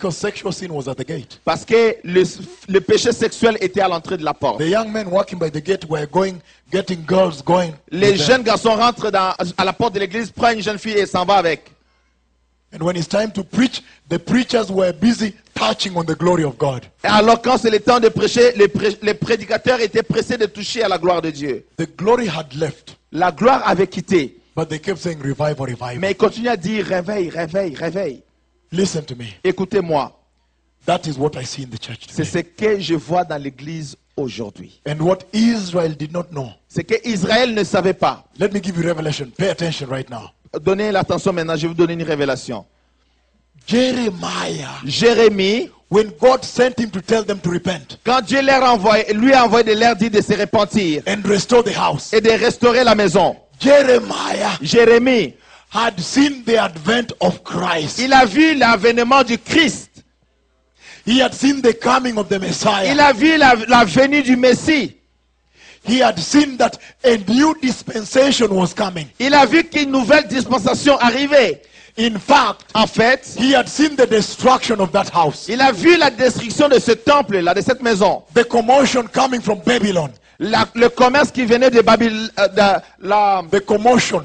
Because sexual sin was at the gate. Parce que le péché sexuel était à l'entrée de la porte. The young men walking by the gate were getting girls going. Les jeunes garçons rentrent à la porte de l'église, prennent une jeune fille et s'en va avec. And when it's time to preach, the preachers were busy touching on the glory of God. Et alors quand c'est le temps de prêcher, les prédicateurs étaient pressés de toucher à la gloire de Dieu. The glory had left, La gloire avait quitté. but they kept saying revival, revival. Mais ils continuaient à dire réveil, réveil, réveil. Listen to me. Écoutez-moi, That is what I see in the church c'est today. ce que je vois dans l'église aujourd'hui. And what Israel did not know. C'est que Israël ne savait pas. Let me give you revelation. Pay attention right now. Donnez l'attention maintenant, je vais vous donner une révélation. Jeremiah, Jérémie, when God sent him to tell them to repent quand Dieu lui a envoyé de leur dire de se repentir and restore the house, et de restaurer la maison, Jeremiah Jérémie, had seen the advent of Christ. il a vu l'avènement du Christ. He had seen the coming of the Messiah. Il a vu la venue du Messie. He had seen that a new dispensation was coming. Il a vu qu'une nouvelle dispensation arrivait. In fact, En fait, he had seen the destruction of that house. il a vu la destruction de ce temple-là, de cette maison. The commotion coming from Babylon. Le commerce qui venait de Babylone, The commotion,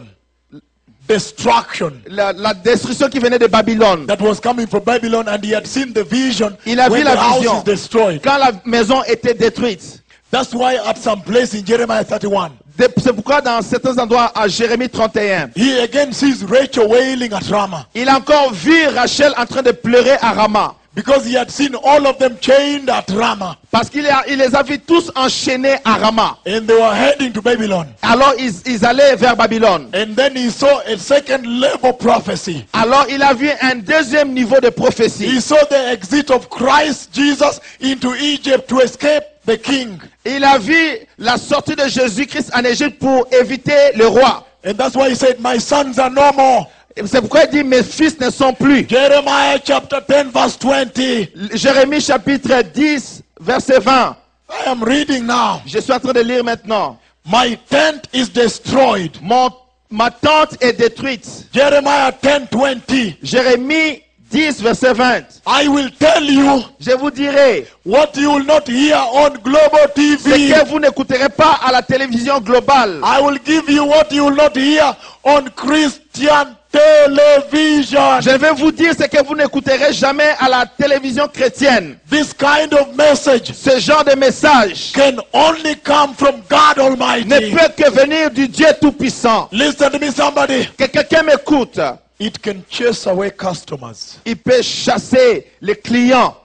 destruction la destruction qui venait de Babylone. that was coming from Babylon, and he had seen the vision Il a vu when la the house vision is destroyed. quand la maison était détruite. That's why at some place in Jeremiah 31, C'est pourquoi dans certains endroits à Jérémie 31, he again sees Rachel wailing at Ramah, il a encore vu Rachel en train de pleurer à Rama. because he had seen all of them chained at Ramah, Parce qu'il les a vus tous enchaînés à Rama. and they were heading to Babylon. Alors ils allaient vers Babylone. And then he saw a second level prophecy. Alors il a vu un deuxième niveau de prophétie. He saw the exit of Christ Jesus into Egypt to escape the king. Il a vu la sortie de Jésus-Christ en Égypte pour éviter le roi. And that's why he said, my sons are no more. C'est pourquoi il dit mes fils ne sont plus. Jeremiah chapter 10 verse 20. Jérémie chapitre 10 verset 20. I am reading now. Je suis en train de lire maintenant. My tent is destroyed. Ma tente est détruite. Jeremiah 10 20. Jérémie 10 verset 20. I will tell you Je vous dirai what you will not hear on global ce TV. que vous n'écouterez pas à la télévision globale. I will give you what you will not hear on Christian television. Je vais vous dire ce que vous n'écouterez jamais à la télévision chrétienne. This kind of message Ce genre de message can only come from God ne Almighty. peut que venir du Dieu Tout-Puissant. Listen to me, somebody. Que quelqu'un m'écoute. It can chase away customers. Il peut chasser les clients.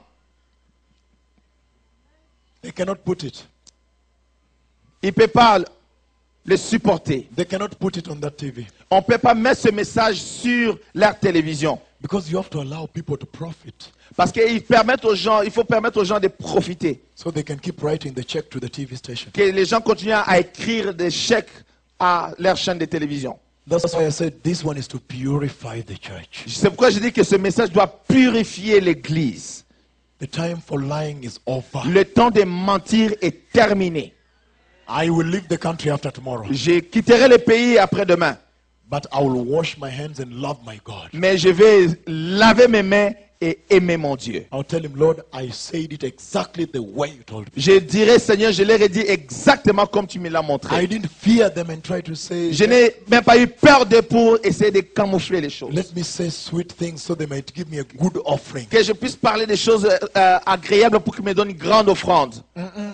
They cannot put it. Il ne peut pas le supporter. They cannot put it on that TV. On ne peut pas mettre ce message sur leur télévision. Because you have to allow people to profit. Parce qu'il faut permettre aux gens de profiter. So they can keep writing the check to the TV station. Que les gens continuent à écrire des chèques à leur chaîne de télévision. That's why I said this one is to purify the church. C'est pourquoi je dis que ce message doit purifier l'église. The time for lying is over. Le temps de mentir est terminé. I will leave the country after tomorrow. Je quitterai le pays après-demain. But I will wash my hands and love my God. Mais je vais laver mes mains et aimer mon Dieu. I'll tell him, Lord, I said it exactly the way you told me. Je dirai, Seigneur, je leur ai dit exactement comme tu me l'as I montré. didn't fear them and try to say, Je n'ai même pas eu peur d'eux pour essayer de camoufler les choses. let me say sweet things so they might give me a good offering. Que je puisse parler des choses agréables pour qu'ils me donnent une grande offrande.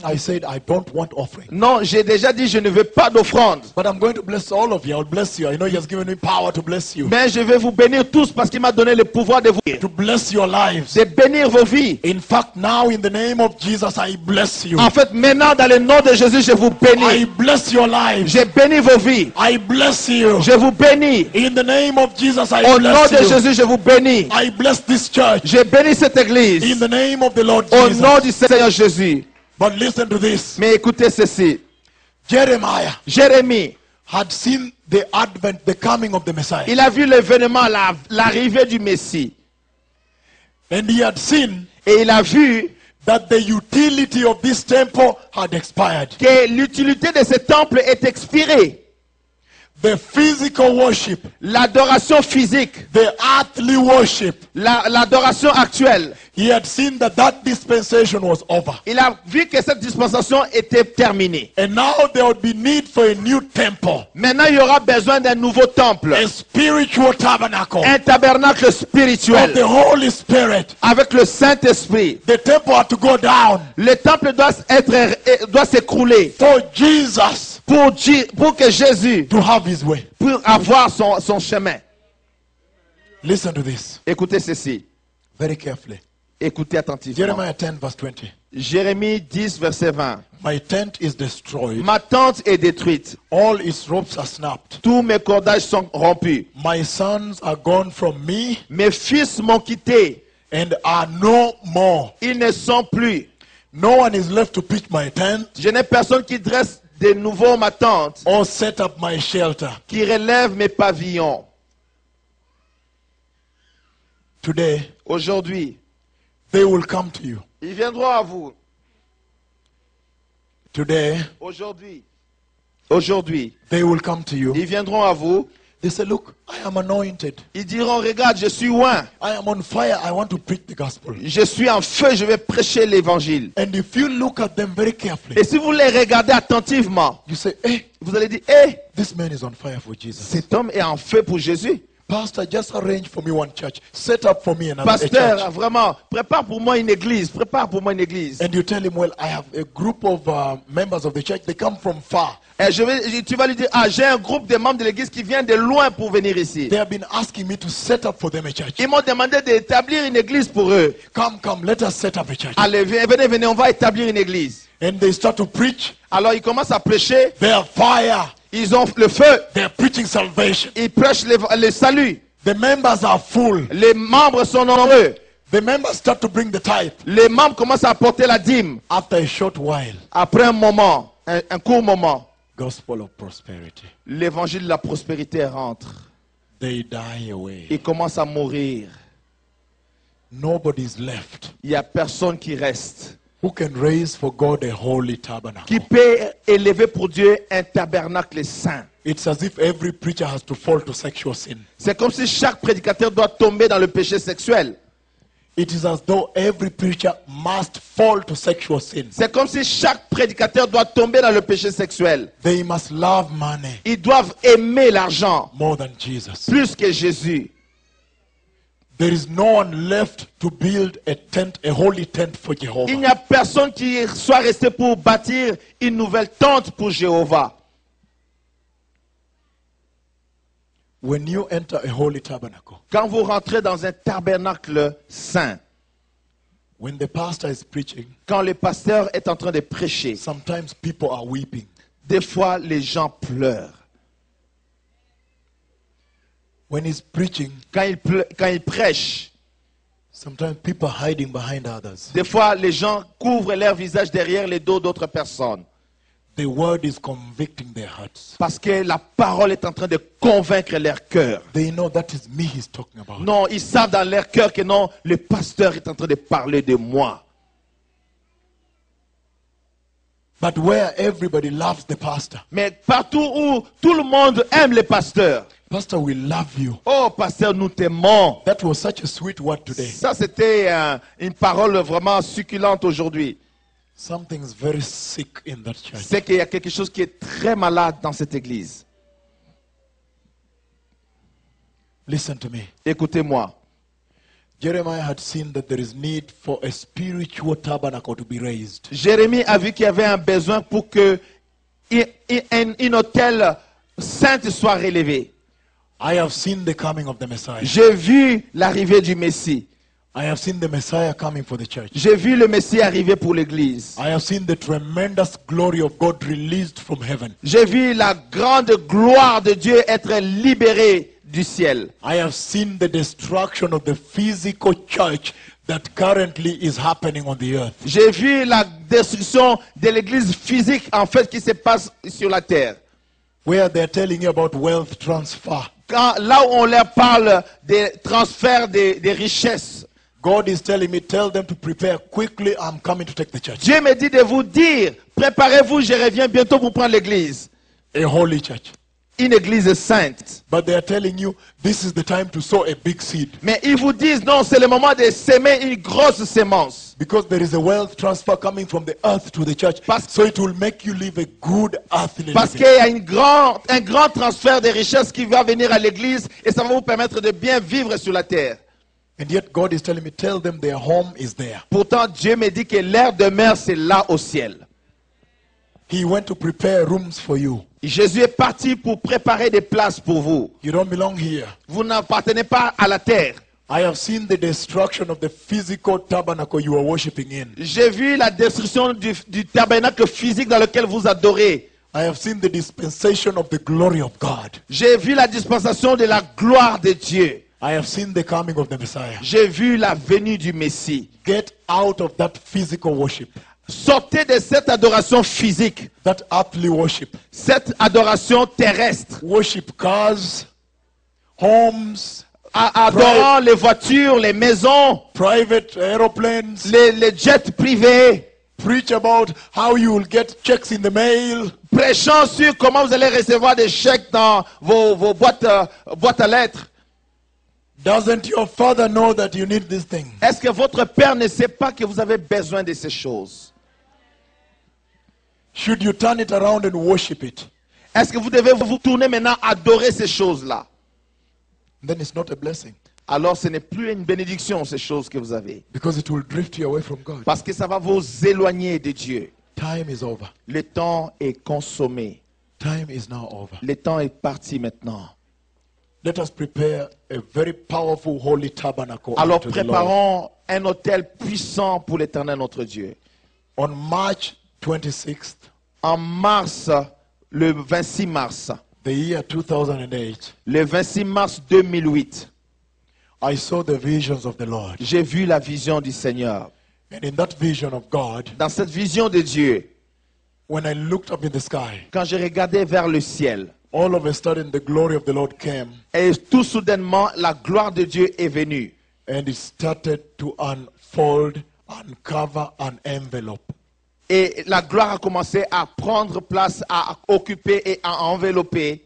I said, I don't want offering. Non, j'ai déjà dit, je ne veux pas d'offrande. But I'm going to bless all of you. I'll bless you. I know he has given me power to bless you. Mais je vais vous bénir tous parce qu'il m'a donné le pouvoir de vous To bless your lives. de bénir vos vies. In fact, now in the name of Jesus, I bless you. En fait, maintenant, dans le nom de Jésus, je vous I bénis. bless your lives. Je bénis vos vies. I bless you. Je vous bénis. In the name of Jesus, I Au nom bless de you. Jésus, je vous bénis. I bless this church. Je bénis cette In église. the name of the Lord Au Jesus. nom du Seigneur Jésus. But listen to this. Mais écoutez ceci. Jeremiah Jérémie, had seen the advent, the coming of the Messiah. il a vu l'événement, l'arrivée du Messie. And he had seen Et il a vu that the utility of this temple had expired. que l'utilité de ce temple est expirée. the physical worship, l'adoration physique, the earthly worship. l'adoration actuelle. He had seen that that dispensation was over. Il a vu que cette dispensation était terminée. And now there would be need for a new temple, Maintenant, il y aura besoin d'un nouveau temple, a spiritual tabernacle un tabernacle of spirituel the Holy Spirit. avec le Saint-Esprit. The temple had to go down Le temple doit s'écrouler for Jesus pour que Jésus to have his way. puisse avoir son chemin. Listen to this Écoutez ceci. very carefully. Écoutez attentivement. Jeremiah 10 verse 20. Jérémie 10, verset 20. My tent is destroyed. Ma tente est détruite. All its ropes are snapped. Tous mes cordages sont rompus. My sons are gone from me Mes fils m'ont quitté. and are no more. Ils ne sont plus. No one is left to pitch my tent Je n'ai personne qui dresse de nouveau ma tente, or set up my shelter. qui relève mes pavillons. Today, Aujourd'hui, they will come to you. ils viendront à vous. Today, Aujourd'hui, they will come to you. ils viendront à vous. They say, look, I am anointed. Ils diront, regarde, je suis oint. I am on fire. I want to preach the gospel. Je suis en feu, je vais prêcher l'évangile. And if you look at them very carefully, Et si vous les regardez attentivement, you say, hey, vous allez dire, hé, this man is on fire for Jesus. cet homme est en feu pour Jésus. Pastor, just arrange for me one church. Set up for me another Pasteur, church. vraiment, prépare pour moi une église. Prépare pour moi une église. And you tell him, well, I have a group of members of the church. They come from far. Et tu vas lui dire, ah, j'ai un groupe de membres de l'église qui vient de loin pour venir ici. They have been asking me to set up for them a church. Ils m'ont demandé d'établir une église pour eux. Come, let us set up a church. Allez, venez, on va établir une église. And they start to preach. Alors ils commencent à prêcher. They are fire. Ils ont le feu. They are preaching salvation. Ils prêchent le salut. The members are full. Les membres sont nombreux. The members start to bring the tithe. Les membres commencent à apporter la dîme. After a short while, Après un moment, un court moment, gospel of prosperity. l'évangile de la prospérité rentre. They die away. Ils commencent à mourir. Nobody's left Il n'y a personne qui reste. who can raise for God a holy Qui tabernacle. peut élever pour Dieu un tabernacle saint. It's as if every preacher has to fall to sexual sin. C'est comme si chaque prédicateur doit tomber dans le péché sexuel. It is as though every preacher must fall to sexual sin. C'est comme si chaque prédicateur doit tomber dans le péché sexuel. They must love money Ils doivent aimer l'argent more than Jesus. plus que Jésus. There is no one left to build a tent, a holy tent for Il Jehovah. n'y a personne qui soit resté pour bâtir une nouvelle tente pour Jéhovah. When you enter a holy tabernacle, Quand vous rentrez dans un tabernacle saint, when the pastor is preaching, quand le pasteur est en train de prêcher, sometimes people are weeping. des fois les gens pleurent. When he's preaching, Quand il prêche, sometimes people are hiding behind others. des fois les gens couvrent leur visage derrière les dos d'autres personnes. The word is convicting their hearts. Parce que la parole est en train de convaincre leur cœur. They know that is me he's talking about. Non, ils savent dans leur cœur que non, le pasteur est en train de parler de moi. But where everybody loves the pastor, Mais partout où tout le monde aime le pasteur. pastor will love you. Oh, pasteur, nous t'aimons. That was such a sweet word today. Ça, c'était une parole vraiment succulente aujourd'hui. Something's very sick in that church. C'est qu'il y a quelque chose qui est très malade dans cette église. Listen to me. Écoutez-moi. Jeremiah had seen that there is need for a spiritual tabernacle to be raised. Jérémie a vu qu'il y avait un besoin pour que une autel sainte soit relevé. I have seen the coming of the Messiah. J'ai vu l'arrivée du Messie. I have seen the Messiah coming for the church. J'ai vu le Messie arriver pour l'église. I have seen the tremendous glory of God released from heaven. J'ai vu la grande gloire de Dieu être libérée du ciel. I have seen the destruction of the physical church that currently is happening on the earth. J'ai vu la destruction de l'église physique en fait qui se passe sur la terre. Where they're telling you about wealth transfer. Là où on leur parle des transferts des richesses. God is telling me, tell them to prepare quickly. I'm coming to take the church. Dieu me dit de vous dire, préparez-vous, je reviens bientôt pour prendre l'église. A holy church. une église sainte. But they are telling you this is the time to sow a big seed. Mais ils vous disent non, c'est le moment de s'aimer une grosse sémence. Because there is a wealth transfer coming from the earth to the church. So it will make you live a good earthly Parce qu'il living. y a un grand transfert de richesses qui va venir à l'église et ça va vous permettre de bien vivre sur la terre. And yet God is telling me, tell them their home is there. Pourtant, Dieu me dit que leur demeure, c'est là au ciel. He went to prepare rooms for you. Jésus est parti pour préparer des places pour vous. You don't belong here. Vous n'appartenez pas à la terre. I have seen the destruction of the physical tabernacle you are worshiping in. J'ai vu la destruction du tabernacle physique dans lequel vous adorez. I have seen the dispensation of the glory of God. J'ai vu la dispensation de la gloire de Dieu. I have seen the coming of the Messiah. J'ai vu la venue du Messie. Get out of that physical worship, Sortez de cette adoration physique, that earthly worship. cette adoration terrestre, Worship cars, homes, adorant les voitures, les maisons, private aeroplanes. les jets privés, Preach about how you will get checks in the mail. prêchant sur comment vous allez recevoir des chèques dans vos boîtes à lettres. Doesn't your father know that you need this thing? Est-ce que votre père ne sait pas que vous avez besoin de ces choses? Should you turn it around and worship it? Est-ce que vous devez vous tourner maintenant adorer ces choses-là? Then it's not a blessing, Alors ce n'est plus une bénédiction, ces choses que vous avez. because it will drift you away from God. Parce que ça va vous éloigner de Dieu. Time is over. Le temps est consommé. Time is now over. Le temps est parti maintenant. Let us prepare a very powerful holy tabernacle Alors unto the Lord. préparons un autel puissant pour l'Éternel notre Dieu. On March 26th, En mars, le 26 mars, the year 2008, le 26 mars 2008, I saw the visions of the Lord. j'ai vu la vision du Seigneur. And in that vision of God, Dans cette vision de Dieu, when I looked up in the sky, quand j'ai regardé vers le ciel, all of a sudden the glory of the Lord came et tout soudainement, la gloire de Dieu est venue. and it started to unfold, uncover an envelope. Et la gloire a commencé à prendre place, à occuper et à envelopper.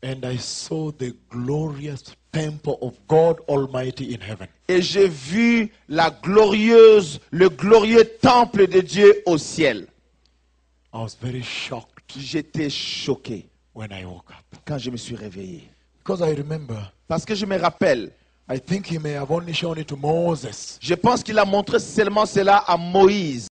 And I saw the glorious temple of God Almighty in heaven. Et j'ai vu le glorieux temple de Dieu au ciel. I was very shocked J'étais choqué when I woke up. quand je me suis réveillé. Because I remember, Parce que je me rappelle, I think he may have only shown it to Moses. je pense qu'il a montré seulement cela à Moïse.